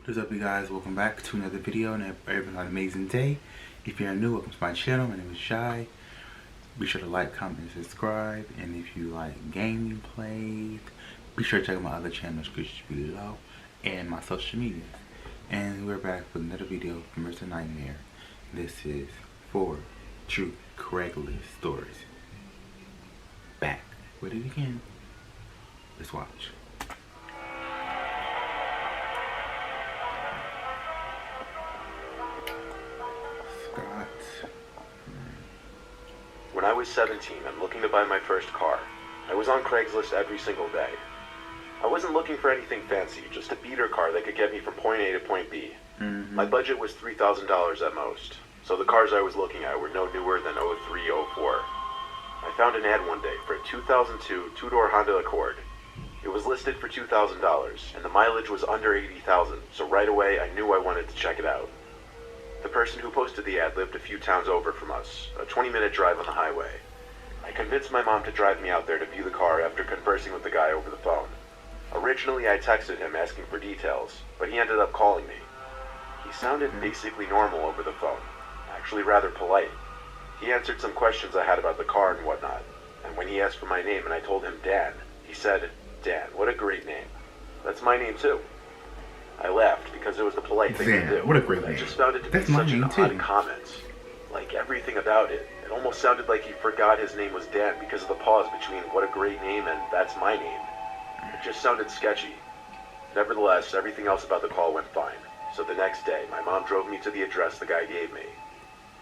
What is up, you guys? Welcome back to another video and everyone have an amazing day. If you're new, welcome to my channel. My name is Shy. Be sure to like, comment, and subscribe. And if you like gaming plays, be sure to check out my other channels below and my social media. And we're back with another video from Mr.Nightmare. This is 4 true Craigslist stories. Back with it again. Let's watch. When I was 17 and looking to buy my first car, I was on Craigslist every single day. I wasn't looking for anything fancy, just a beater car that could get me from point A to point B. My budget was $3,000 at most, so the cars I was looking at were no newer than 03, 04. I found an ad one day for a 2002 two-door Honda Accord. It was listed for $2,000, and the mileage was under 80,000, so right away I knew I wanted to check it out. The person who posted the ad lived a few towns over from us, a 20-minute drive on the highway. I convinced my mom to drive me out there to view the car after conversing with the guy over the phone. Originally, I texted him asking for details, but he ended up calling me. He sounded basically normal over the phone, actually rather polite. He answered some questions I had about the car and whatnot, and when he asked for my name and I told him Dan, he said, "Dan, what a great name. That's my name too." I laughed because it was the polite thing to do. What a great name. I just found it to be such an odd comment. Like everything about it, it almost sounded like he forgot his name was Dan because of the pause between "what a great name" and "that's my name." It just sounded sketchy. Nevertheless, everything else about the call went fine. So the next day, my mom drove me to the address the guy gave me.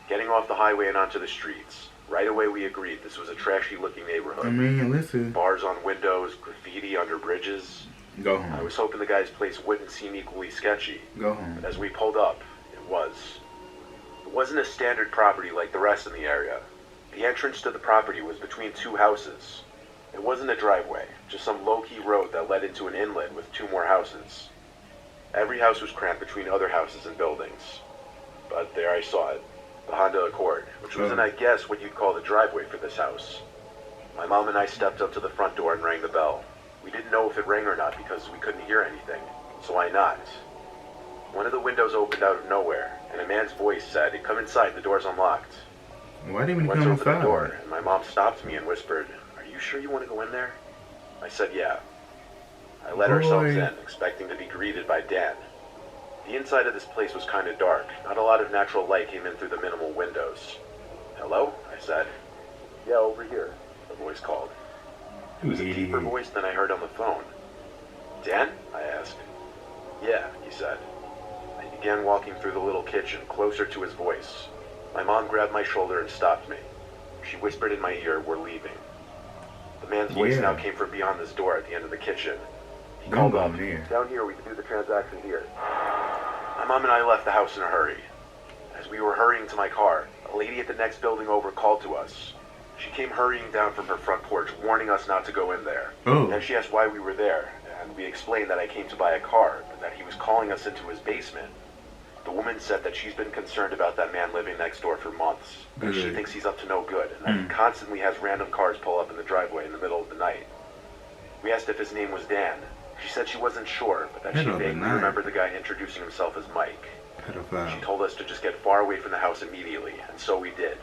Getting off the highway and onto the streets, right away we agreed this was a trashy-looking neighborhood. Listen. Bars on windows, graffiti under bridges. Go home. I was hoping the guy's place wouldn't seem equally sketchy. Go home. But as we pulled up, it was. It wasn't a standard property like the rest in the area. The entrance to the property was between two houses. It wasn't a driveway, just some low-key road that led into an inlet with 2 more houses. Every house was crammed between other houses and buildings. But there I saw it, the Honda Accord, which was, I guess, what you'd call the driveway for this house. My mom and I stepped up to the front door and rang the bell. We didn't know if it rang or not because we couldn't hear anything, so I knocked. One of the windows opened out of nowhere, and a man's voice said, "Come inside, the door's unlocked." Why didn't we went come over the inside? door, and my mom stopped me and whispered, "Are you sure you want to go in there?" I said, "Yeah." I let ourselves in, expecting to be greeted by Dan. The inside of this place was kind of dark. Not a lot of natural light came in through the minimal windows. "Hello?" I said. "Yeah, over here," the voice called. It was a deeper voice than I heard on the phone. "Dan?" I asked. "Yeah," he said. I began walking through the little kitchen, closer to his voice. My mom grabbed my shoulder and stopped me. She whispered in my ear, "We're leaving." The man's voice now came from beyond this door at the end of the kitchen. He called up, "Down here, we can do the transaction here." My mom and I left the house in a hurry. As we were hurrying to my car, a lady at the next building over called to us. She came hurrying down from her front porch, warning us not to go in there. Then she asked why we were there, and we explained that I came to buy a car, but that he was calling us into his basement. The woman said that she's been concerned about that man living next door for months, and she thinks he's up to no good, and that he constantly has random cars pull up in the driveway in the middle of the night. We asked if his name was Dan. She said she wasn't sure, but that she vaguely remembered the guy introducing himself as Mike. She told us to just get far away from the house immediately, and so we did.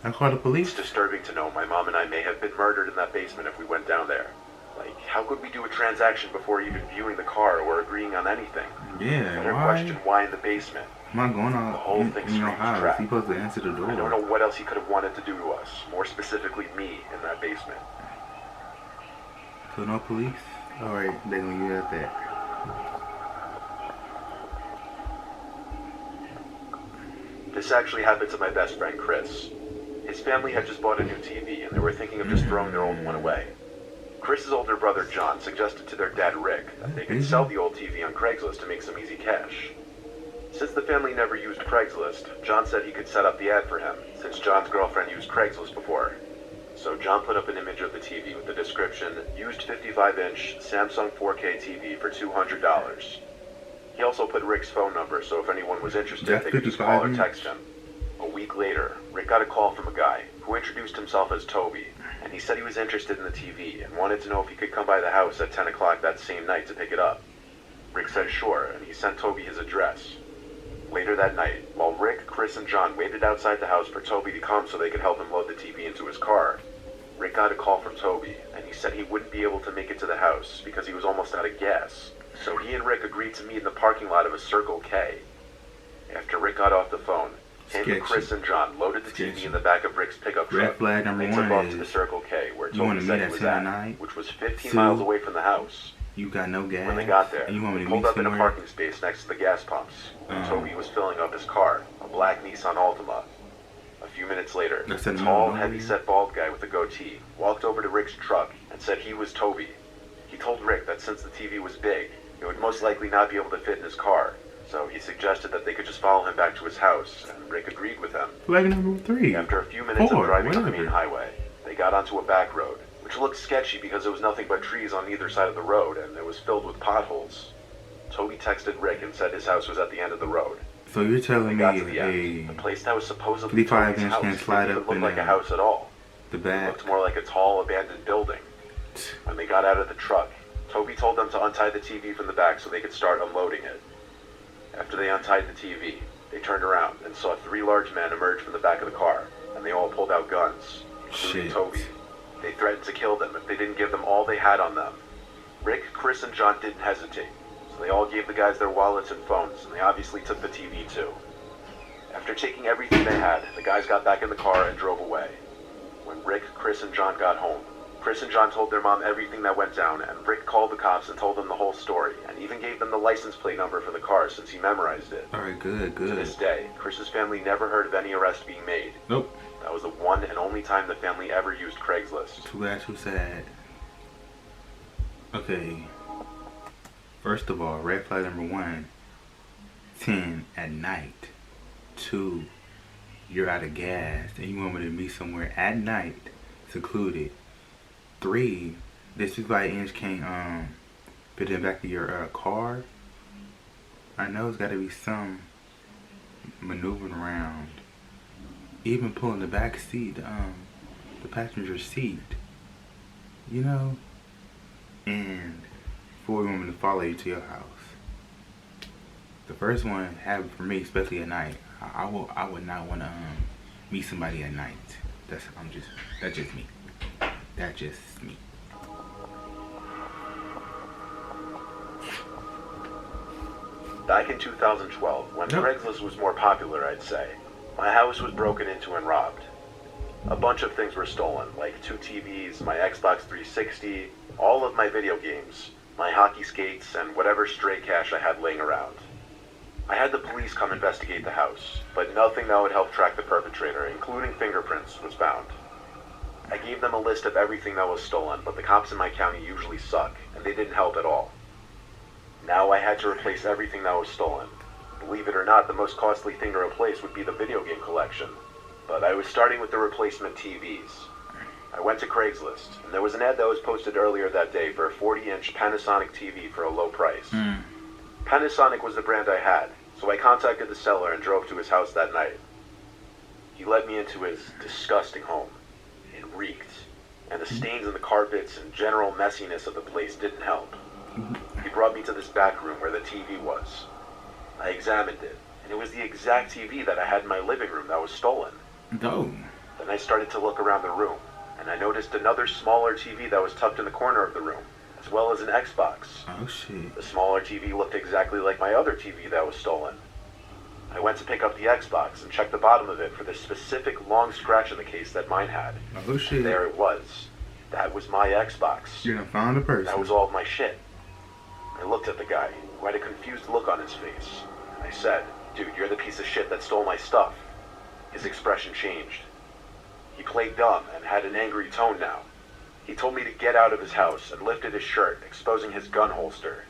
I called the police. It's disturbing to know my mom and I may have been murdered in that basement if we went down there. Like, how could we do a transaction before even viewing the car or agreeing on anything? Better question why in the basement. Am I going on? The whole thing screams trap. He's supposed to answer the door. I don't know what else he could have wanted to do to us, more specifically me, in that basement. So no police? Alright, they're gonna leave it at that. This actually happened to my best friend, Chris. His family had just bought a new TV, and they were thinking of just throwing their old one away. Chris's older brother, John, suggested to their dad, Rick, that they could sell the old TV on Craigslist to make some easy cash. Since the family never used Craigslist, John said he could set up the ad for him, since John's girlfriend used Craigslist before. So John put up an image of the TV with the description, "Used 55-inch Samsung 4K TV for $200. He also put Rick's phone number, so if anyone was interested, they could just call or text him. A week later, Rick got a call from a guy who introduced himself as Toby, and he said he was interested in the TV and wanted to know if he could come by the house at 10 o'clock that same night to pick it up. Rick said sure, and he sent Toby his address. Later that night, while Rick, Chris, and John waited outside the house for Toby to come so they could help him load the TV into his car, Rick got a call from Toby, and he said he wouldn't be able to make it to the house because he was almost out of gas. So he and Rick agreed to meet in the parking lot of a Circle K. After Rick got off the phone, him, Chris, and John loaded the TV in the back of Rick's pickup truck. Red flag number and they took off to the Circle K, where Toby said he was at, which was 15 miles away from the house. You got no gas. When they got there, you want me they to pulled meet up in a somewhere? parking space next to the gas pumps. Toby was filling up his car, a black Nissan Altima. A few minutes later, a tall, heavy-set bald guy with a goatee walked over to Rick's truck and said he was Toby. He told Rick that since the TV was big, it would most likely not be able to fit in his car, so he suggested that they could just follow him back to his house, and Rick agreed with him. Flag number 3. After a few minutes of driving on the main highway, they got onto a back road, which looked sketchy because there was nothing but trees on either side of the road, and it was filled with potholes. Toby texted Rick and said his house was at the end of the road. So you're telling me the place that was supposedly 55 Toby's inch house can slide didn't up look in like a house at all. The back. It looked more like a tall, abandoned building. When they got out of the truck, Toby told them to untie the TV from the back so they could start unloading it. After they untied the TV, they turned around and saw 3 large men emerge from the back of the car, and they all pulled out guns, including Toby. They threatened to kill them if they didn't give them all they had on them. Rick, Chris, and John didn't hesitate, so they all gave the guys their wallets and phones, and they obviously took the TV too. After taking everything they had, the guys got back in the car and drove away. When Rick, Chris, and John got home, Chris and John told their mom everything that went down, and Rick called the cops and told them the whole story, and even gave them the license plate number for the car since he memorized it. Alright, good. To this day, Chris's family never heard of any arrest being made. Nope. That was the one and only time the family ever used Craigslist. Too bad, too sad. Okay. First of all, red flag number 1, 10 at night. 2, you're out of gas and you want me to meet somewhere at night, secluded. 3, this 55 inch can't fit in the back of your car. I know it's got to be some maneuvering around, even pulling the back seat, the passenger seat, you know. And 4, you want me to follow you to your house. The first one happened for me, especially at night. I would not want to meet somebody at night. That's just me. That's just me. Back in 2012, when Craigslist was more popular, I'd say, my house was broken into and robbed. A bunch of things were stolen, like 2 TVs, my Xbox 360, all of my video games, my hockey skates, and whatever stray cash I had laying around. I had the police come investigate the house, but nothing that would help track the perpetrator, including fingerprints, was found. I gave them a list of everything that was stolen, but the cops in my county usually suck, and they didn't help at all. Now I had to replace everything that was stolen. Believe it or not, the most costly thing to replace would be the video game collection. But I was starting with the replacement TVs. I went to Craigslist, and there was an ad that was posted earlier that day for a 40-inch Panasonic TV for a low price. Panasonic was the brand I had, so I contacted the seller and drove to his house that night. He let me into his disgusting home. It reeked, and the stains in the carpets and general messiness of the place didn't help. He brought me to this back room where the TV was. I examined it, and it was the exact TV that I had in my living room that was stolen. No. Then I started to look around the room, and I noticed another smaller TV that was tucked in the corner of the room, as well as an Xbox. Oh shit. The smaller TV looked exactly like my other TV that was stolen. I went to pick up the Xbox and checked the bottom of it for the specific long scratch in the case that mine had. Oh shit. And there it was. That was my Xbox. You done found a person. That was all of my shit. I looked at the guy, who had a confused look on his face. I said, "Dude, you're the piece of shit that stole my stuff." His expression changed. He played dumb and had an angry tone now. He told me to get out of his house and lifted his shirt, exposing his gun holster.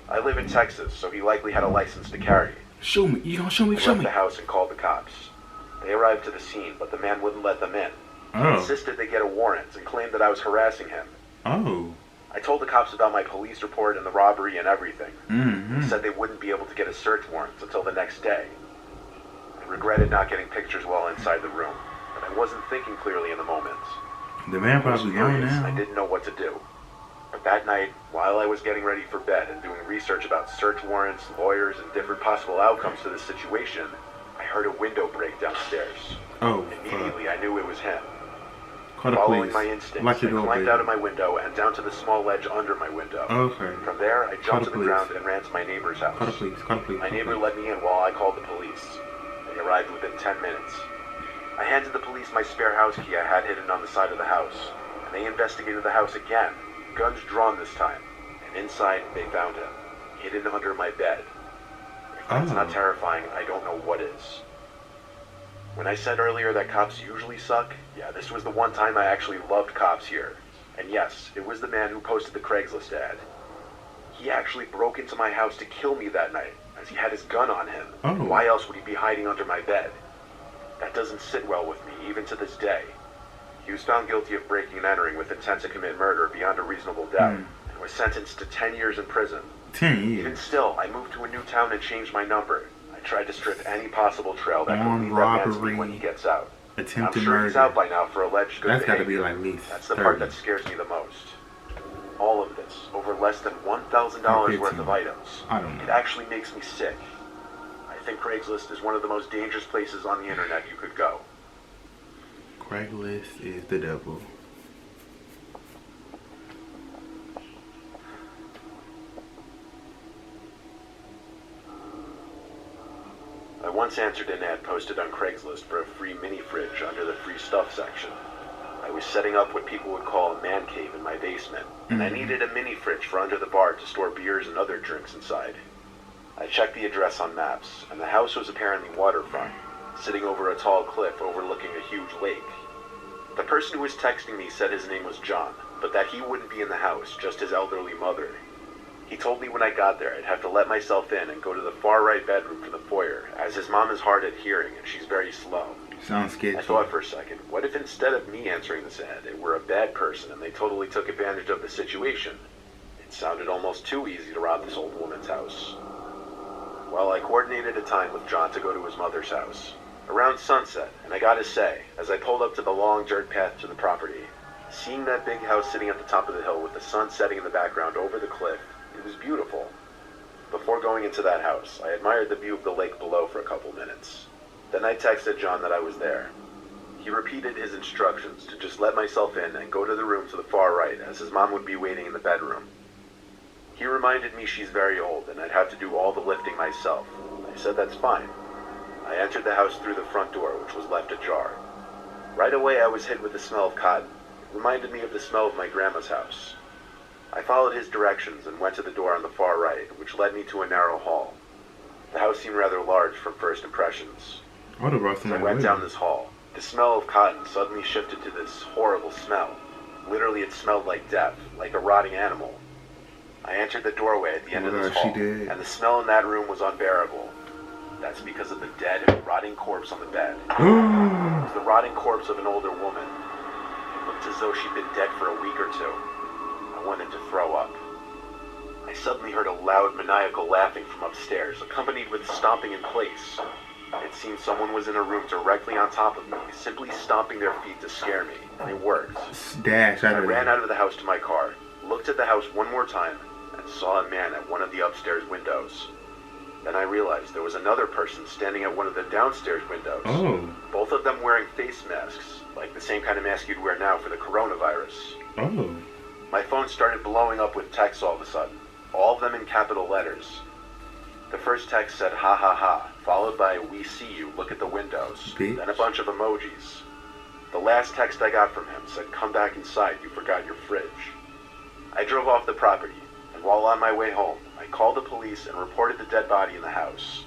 I live in Texas, so he likely had a license to carry. Show me. You don't show me. I Show left me. the house and called the cops. They arrived to the scene, but the man wouldn't let them in. He insisted they get a warrant and claimed that I was harassing him. Oh. I told the cops about my police report and the robbery and everything. Mm-hmm. They said they wouldn't be able to get a search warrant until the next day. I regretted not getting pictures while inside the room, but I wasn't thinking clearly in the moment. The man probably gone now. I didn't know what to do. But that night, while I was getting ready for bed and doing research about search warrants, lawyers, and different possible outcomes to this situation, I heard a window break downstairs. Oh, Immediately, I knew it was him. Call the Following police. my instincts, Lock your I door, climbed baby. out of my window and down to the small ledge under my window. Okay. From there, I Call jumped the to the police. ground and ran to my neighbor's house. Call the police. Call the police. My Call the neighbor police. let me in while I called the police. They arrived within 10 minutes. I handed the police my spare house key I had hidden on the side of the house, and they investigated the house again, guns drawn this time, and inside they found him, hidden under my bed. If that's not terrifying, I don't know what is. When I said earlier that cops usually suck, yeah, this was the one time I actually loved cops here. And yes, it was the man who posted the Craigslist ad. He actually broke into my house to kill me that night, as he had his gun on him. Oh. Why else would he be hiding under my bed? That doesn't sit well with me, even to this day. He was found guilty of breaking and entering with intent to commit murder beyond a reasonable doubt, and was sentenced to 10 years in prison. 10 years. Even still, I moved to a new town and changed my number. I tried to strip any possible trail that could Armed lead that man to me robbery, when he gets out. attempted I'm sure murder. he's out by now for alleged good That's got to behavior. be like at least That's the 30. part that scares me the most. All of this, over less than $1,000 worth of items. I don't know. It actually makes me sick. I think Craigslist is one of the most dangerous places on the internet you could go. Craiglist is the devil. I once answered an ad posted on Craigslist for a free mini fridge under the free stuff section. I was setting up what people would call a man cave in my basement, and I needed a mini fridge for under the bar to store beers and other drinks inside. I checked the address on maps, and the house was apparently waterfront, sitting over a tall cliff overlooking a huge lake. The person who was texting me said his name was John, but that he wouldn't be in the house, just his elderly mother. He told me when I got there I'd have to let myself in and go to the far right bedroom for the foyer, as his mom is hard at hearing and she's very slow. Sounds sketchy. I thought for a second, what if instead of me answering this ad, it were a bad person and they totally took advantage of the situation? It sounded almost too easy to rob this old woman's house. Well, I coordinated a time with John to go to his mother's house. Around sunset, and I gotta say, as I pulled up to the long dirt path to the property, seeing that big house sitting at the top of the hill with the sun setting in the background over the cliff, it was beautiful. Before going into that house, I admired the view of the lake below for a couple minutes. Then I texted John that I was there. He repeated his instructions to just let myself in and go to the room to the far right, as his mom would be waiting in the bedroom. He reminded me she's very old and I'd have to do all the lifting myself. I said that's fine. I entered the house through the front door, which was left ajar. Right away I was hit with the smell of cotton. It reminded me of the smell of my grandma's house. I followed his directions and went to the door on the far right, which led me to a narrow hall. The house seemed rather large from first impressions. I would have brought As I someone went with down me. this hall, the smell of cotton suddenly shifted to this horrible smell. Literally, it smelled like death, like a rotting animal. I entered the doorway at the end of this She hall, did. and the smell in that room was unbearable. That's because of the dead, rotting corpse on the bed. It was the rotting corpse of an older woman. It looked as though she'd been dead for a week or two. I wanted to throw up. I suddenly heard a loud, maniacal laughing from upstairs, accompanied with stomping in place. It seemed someone was in a room directly on top of me, simply stomping their feet to scare me, and it worked. Dash I out of ran there. out of the house to my car, looked at the house one more time, and saw a man at one of the upstairs windows. Then I realized there was another person standing at one of the downstairs windows. Oh. Both of them wearing face masks, like the same kind of mask you'd wear now for the coronavirus. Oh. My phone started blowing up with texts all of a sudden, all of them in capital letters. The first text said, "Ha ha ha," followed by, "We see you, look at the windows," Bitch. then a bunch of emojis. The last text I got from him said, "Come back inside, you forgot your fridge." I drove off the property, and while on my way home, I called the police and reported the dead body in the house.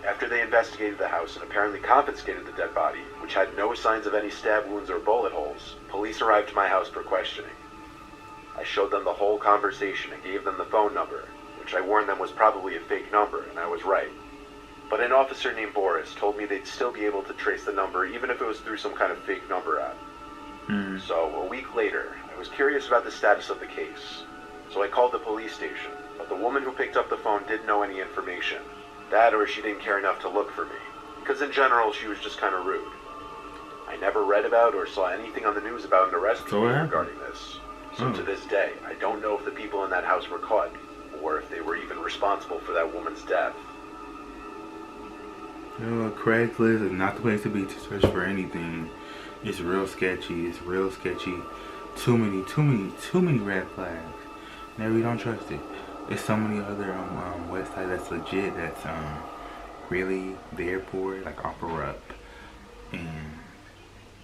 After they investigated the house and apparently confiscated the dead body, which had no signs of any stab wounds or bullet holes, police arrived to my house for questioning. I showed them the whole conversation and gave them the phone number, which I warned them was probably a fake number, and I was right. But an officer named Boris told me they'd still be able to trace the number even if it was through some kind of fake number app. So, a week later, I was curious about the status of the case. So I called the police station, but the woman who picked up the phone didn't know any information. That or she didn't care enough to look for me, because in general she was just kind of rude. I never read about or saw anything on the news about an arrest So what being happened? regarding this. So to this day, I don't know if the people in that house were caught, or if they were even responsible for that woman's death. You know what, Craigslist is not the place to be to search for anything. It's real sketchy. It's real sketchy. Too many red flags. Never, you don't trust it. There's so many other websites that's legit. That's really there for it, like OfferUp, and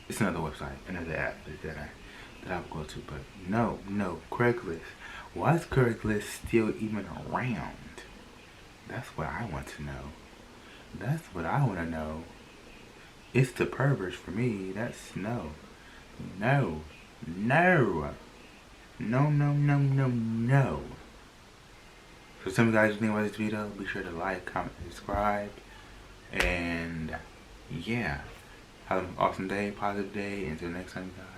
it's another website, another app that I would go to. But no, Craigslist. Why is Craigslist still even around? That's what I want to know. That's what I want to know. It's the perverts for me. That's no. So some of you guys think about this video, be sure to like, comment, and subscribe. And yeah, have an awesome day, positive day. Until next time, guys.